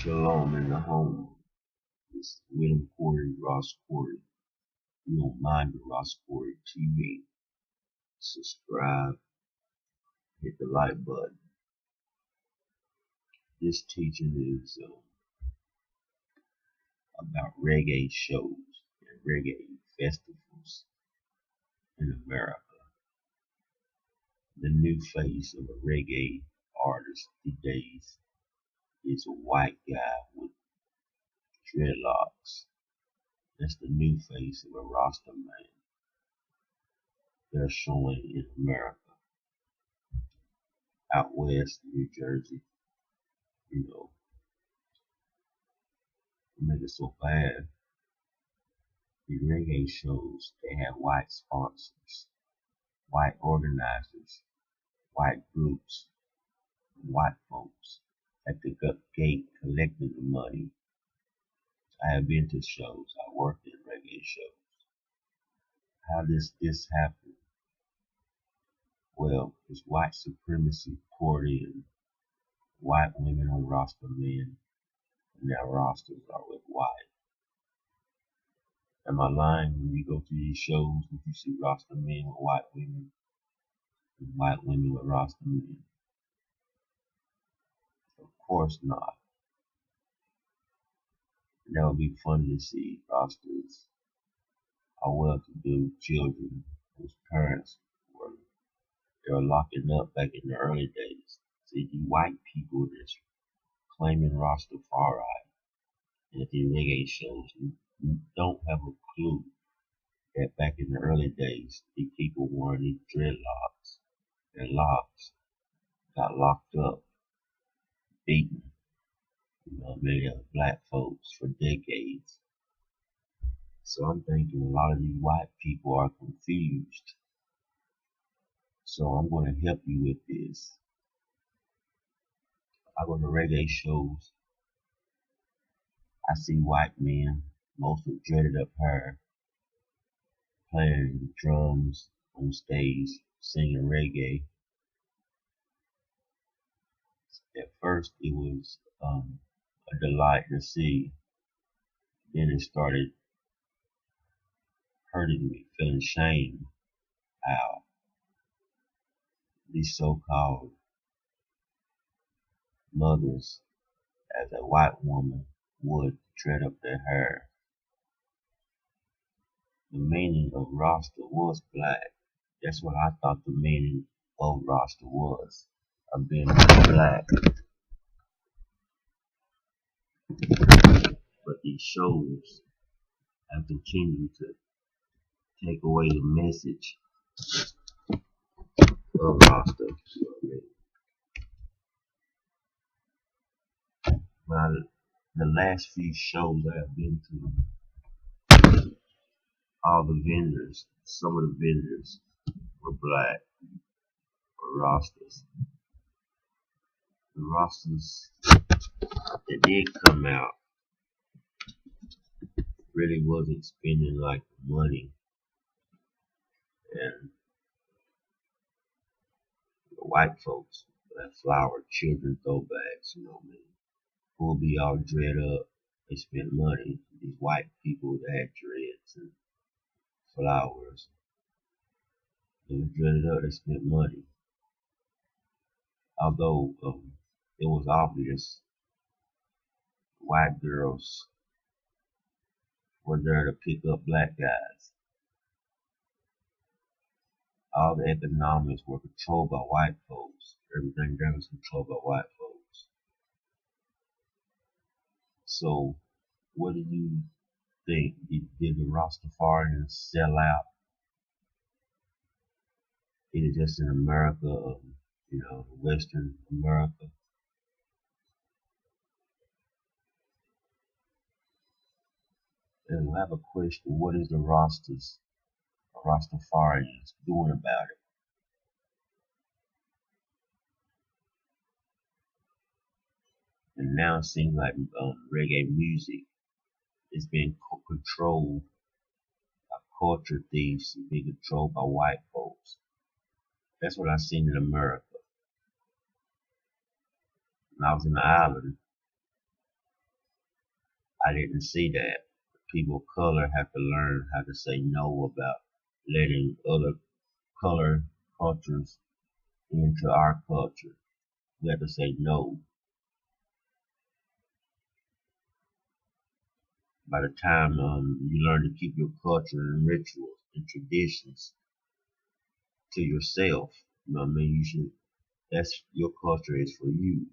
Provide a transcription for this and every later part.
Shalom in the home. It's William Corey, Ross Corey. You don't mind the Ross Corey TV. Subscribe, hit the like button. This teaching is about reggae shows and reggae festivals in America. The new face of a reggae artist these days is a white guy with dreadlocks. That's the new face of a Rasta man. They're showing in America, out west, New Jersey. You know, make it so bad. The reggae shows, they have white sponsors, white organizers, white groups, white folks at the gate collecting the money. I have been to shows. I worked in reggae shows. How does this happen? Well, it's white supremacy poured in. White women on Rasta men, and their rosters are with white. Am I lying? When you go to these shows, would you see Rasta men with white women, and white women with Rasta men? Of course not. And that would be funny to see Rastas are well-to-do children whose parents were locking up back in the early days. See, the white people that's claiming Rastafari and at the reggae shows don't have a clue that back in the early days, the people wearing these dreadlocks and locks got locked up, beaten, many of black folks for decades. So I'm thinking a lot of these white people are confused. So I'm going to help you with this. I go to reggae shows. I see white men, most with dreaded up hair, playing drums on stage, singing reggae. At first it was a delight to see. Then it started hurting me, feeling shame how these so-called mothers, as a white woman, would dread up their hair. The meaning of Rasta was black. That's what I thought the meaning of Rasta was, of being black. But these shows have continued to take away the message of Rasta. Now, the last few shows I have been to, all the vendors, some of the vendors were black, or Rastas. The Rastas that did come out really wasn't spending like money, and the white folks that flower children throwbacks, who will be all dread up. They spent money. These white people that had dreads and flowers, they were dreaded up. They spent money. Although it was obvious, white girls were there to pick up black guys. All the economics were controlled by white folks. Everything there was controlled by white folks. So, what do you think? Did the Rastafarians sell out? Is it just in America, Western America? And I have a question. What is the Rastafarians doing about it? And now it seems like reggae music is being controlled by culture thieves, being controlled by white folks. That's what I've seen in America. When I was in the island, I didn't see that. People of color have to learn how to say no about letting other color cultures into our culture. We have to say no. By the time you learn to keep your culture and rituals and traditions to yourself, you know what I mean? You should. That's your culture is for you.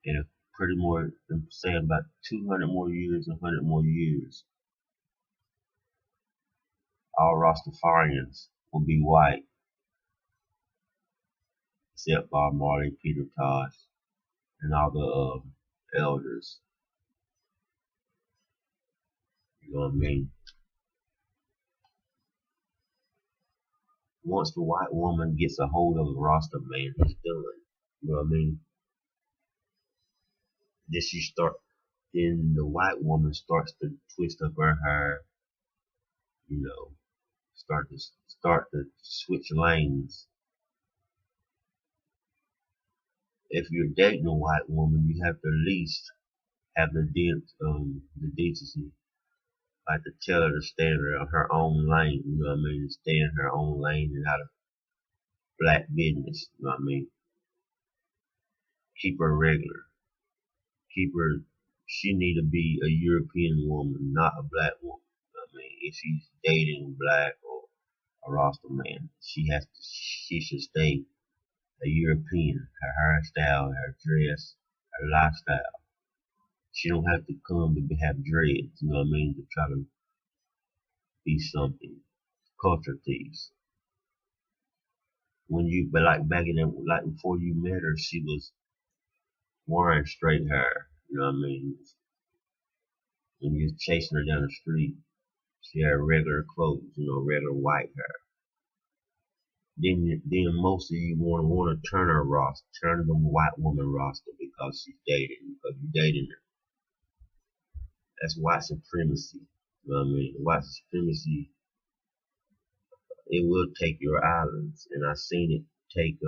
And pretty more, say about 200 more years, 100 more years, all Rastafarians will be white, except Bob Marley, Peter Tosh, and all the elders. You know what I mean? Once the white woman gets a hold of the Rasta man, he's done. You know what I mean? Then the white woman starts to twist up her hair, you know, start to switch lanes. If you're dating a white woman, you have to at least have the decency, like to tell her to stay in her own lane. You know what I mean? Stay in her own lane and out of black business. You know what I mean? Keep her regular. Keep her. She need to be a European woman, not a black woman. You know what I mean? If she's dating black or a Rasta man, she should stay a European. Her hairstyle, her dress, her lifestyle. She don't have to come to have dreads, you know what I mean, to try to be something. Culture thieves. But like back in the, like before you met her, she was wearing straight hair, you know what I mean? When you're chasing her down the street, she had regular clothes, you know, regular white hair. Then most of you want to turn them white woman roster because she's dating, because you're dating her. That's white supremacy. You know what I mean? White supremacy, it will take your islands, and I've seen it take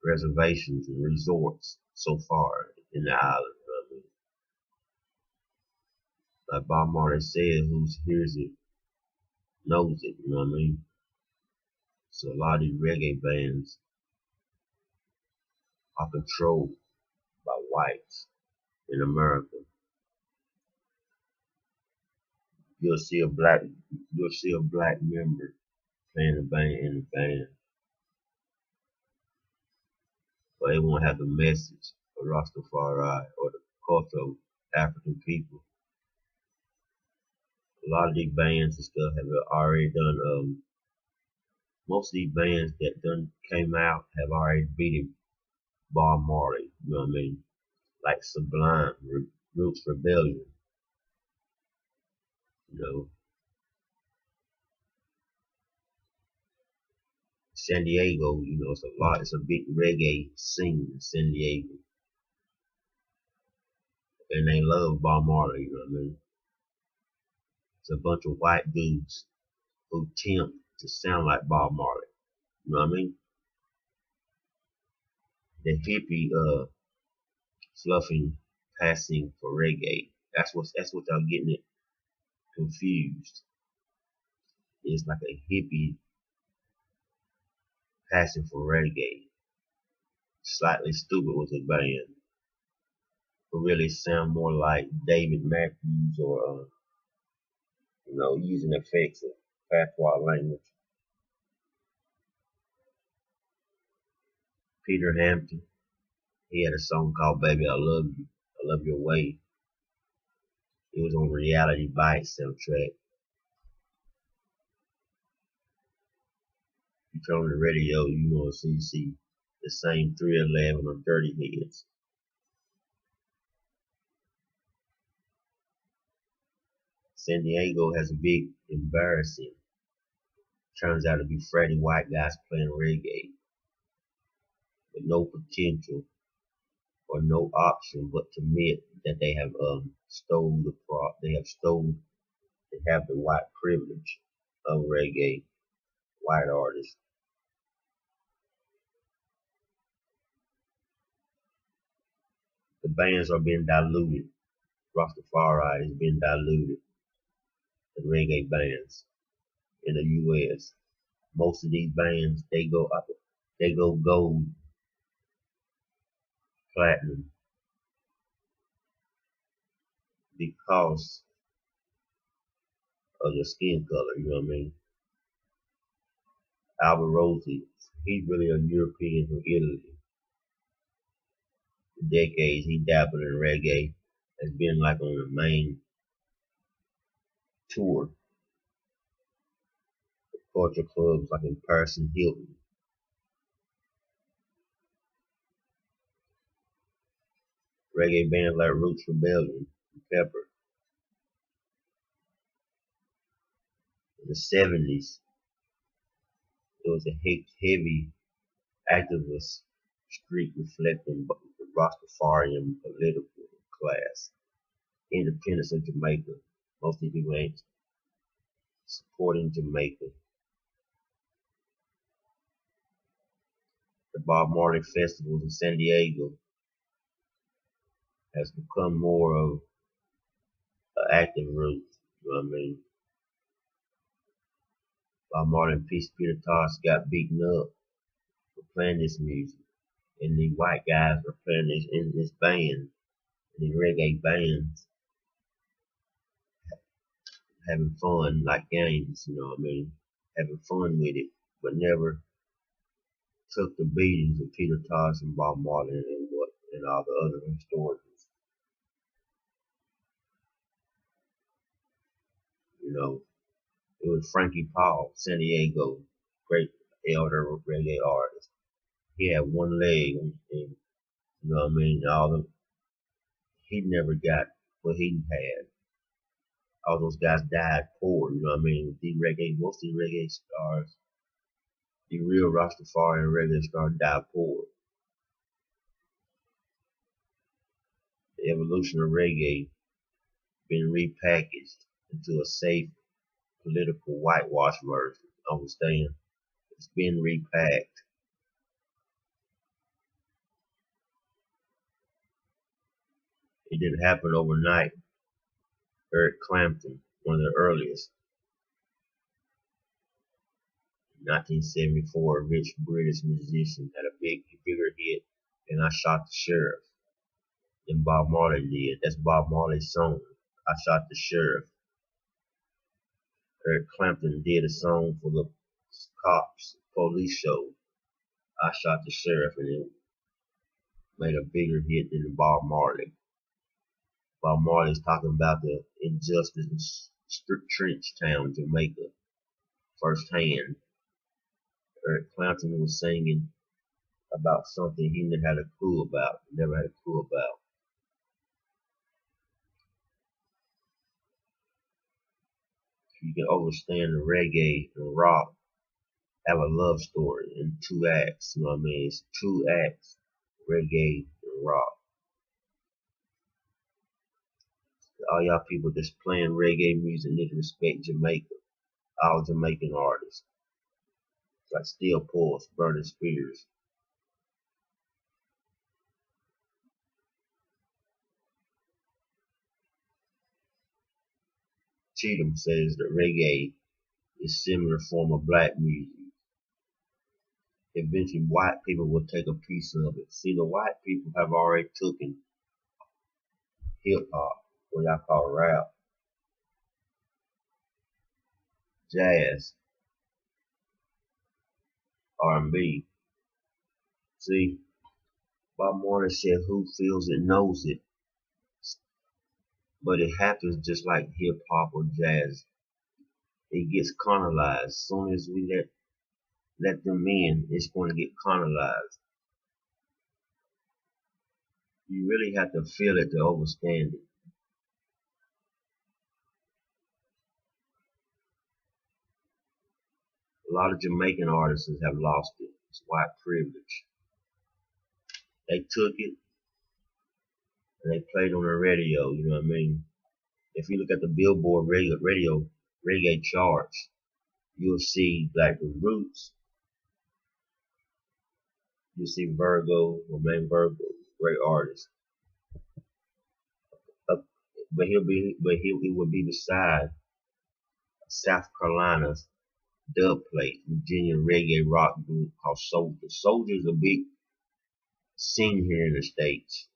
reservations and resorts so far in the island. You know what I mean? Like Bob Marley said, who hears it knows it. You know what I mean? So a lot of these reggae bands are controlled by whites in America. You'll see a black member playing in the band, but they won't have the message of Rastafari or the culture of African people. A lot of these bands and stuff have already done. Most of these bands that done came out have already beaten Bob Marley. You know what I mean? Like Sublime, Roots Rebellion. You know, San Diego. You know, it's a big reggae scene in San Diego, and they love Bob Marley. You know what I mean? It's a bunch of white dudes who attempt to sound like Bob Marley. You know what I mean? The hippie fluffing passing for reggae. That's what y'all getting it confused. It's like a hippie passing for reggae. Slightly Stupid was a band who really sound more like David Matthews or you know, using effects of patois language. Peter Hampton, he had a song called Baby I Love You, I Love Your Way. It was on Reality Bites soundtrack. You turn on the radio, you know, so you see the same 311 or Dirty Heads. San Diego has a big embarrassing. Turns out to be fratty white guys playing reggae with no potential or no option but to admit that they have they have the white privilege of reggae white artists. The bands are being diluted. Rastafari is being diluted. The reggae bands in the U.S. Most of these bands they go gold, platinum because of your skin color. You know what I mean? Albert Rosie, he's really a European from Italy. For decades he dabbled in reggae. Has been like on the main tour. Culture clubs like in Paris and Hilton. Reggae bands like Roots Rebellion and Pepper. In the 70s, it was a heavy activist streak reflecting the Rastafarian political class. Independence of Jamaica. Most of these people ain't supporting Jamaica. The Bob Marley festivals in San Diego has become more of an active route. You know what I mean? Bob Marley and Peter Tosh got beaten up for playing this music. And the white guys were playing this in this band, in the reggae bands, having fun like games, you know what I mean? Having fun with it, but never took the beatings of Peter Tosh and Bob Marley and all the other historians. You know, it was Frankie Paul, San Diego, great elder reggae artist. He had one leg, and you know what I mean. He never got what he had. All those guys died poor. You know what I mean. Most of the reggae stars, the real Rastafarian reggae stars, died poor. The evolution of reggae been repackaged into a safe political whitewash version. Understand? It's been repacked. It didn't happen overnight. Eric Clapton, one of the earliest, in 1974, a rich British musician, had a bigger hit than I Shot the Sheriff than Bob Marley did. That's Bob Marley's song, I Shot the Sheriff. Eric Clapton did a song for the cops police show, I Shot the Sheriff, and it made a bigger hit than Bob Marley. Bob Marley is talking about the injustice in Trenchtown, Jamaica, firsthand. Eric Clapton was singing about something he never had a clue about. You can understand the reggae and rock have a love story in 2 acts. You know what I mean? It's 2 acts, reggae and rock. All y'all people that's playing reggae music need to respect Jamaica. All Jamaican artists. Like Steel Pulse, Burning Spears. Cheatham says that reggae is a similar form of black music. Eventually white people will take a piece of it. See, the white people have already taken hip hop, what y'all call rap, jazz, R&B. See, Bob Marley said, "Who feels it knows it." But it happens just like hip hop or jazz. It gets colonized. As soon as we let them in, it's going to get colonized. You really have to feel it to understand it. A lot of Jamaican artists have lost it. It's white privilege. They took it and they played on the radio, you know what I mean? If you look at the Billboard reggae charts, you'll see like the Roots, you'll see Virgo, Romain Virgo, great artist. Up, it would be beside South Carolina's dub plate, Virginia reggae rock group called Soldier. Soldier is a big scene here in the States.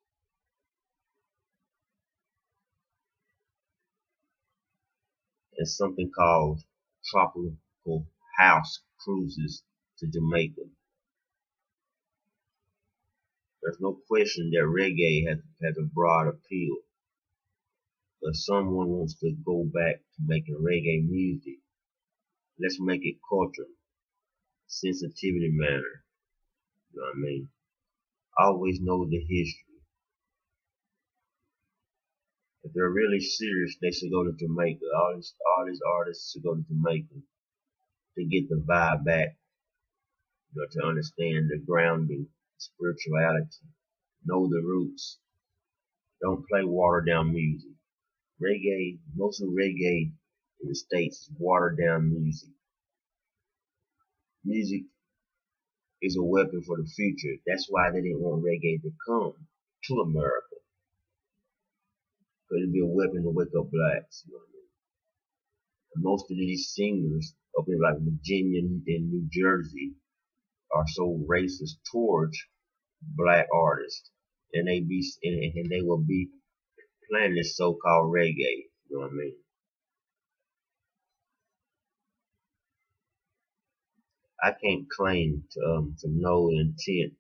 And something called tropical house cruises to Jamaica. There's no question that reggae has a broad appeal, but someone wants to go back to making reggae music. Let's make it culture, sensitivity manner. You know what I mean? Always know the history. If they're really serious, they should go to Jamaica. All these artists should go to Jamaica to get the vibe back, to understand the grounding, spirituality, know the roots. Don't play watered down music. Reggae, most of reggae in the States is watered down music. Music is a weapon for the future. That's why they didn't want reggae to come to America. Because it'd be a weapon to wake up blacks. You know what I mean? And most of these singers up in like Virginia and New Jersey are so racist towards black artists. And they will be playing this so-called reggae. You know what I mean? I can't claim to know the intent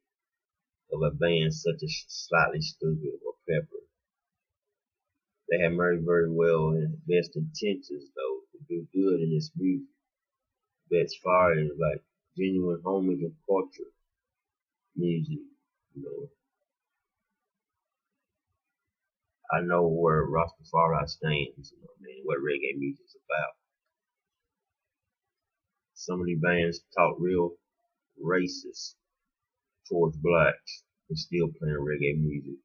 of a band such as Slightly Stoopid or Pepper. They have very well and best intentions though to do good in this music. But as far as like genuine homage and culture music, I know where Rastafari stands, what reggae music's about. Some of these bands talk real racist towards blacks and still playing reggae music.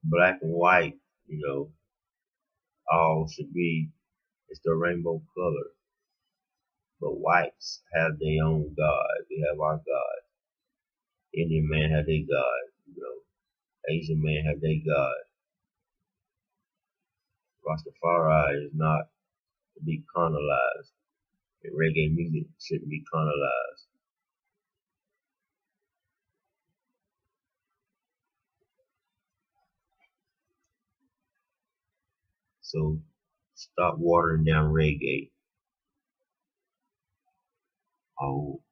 Black and white, all should be, it's the rainbow color. But whites have their own God. We have our God. Indian man have their God. Asian man have their God. Rastafari is not to be colonized. And reggae music shouldn't be colonized. So stop watering down reggae. Oh,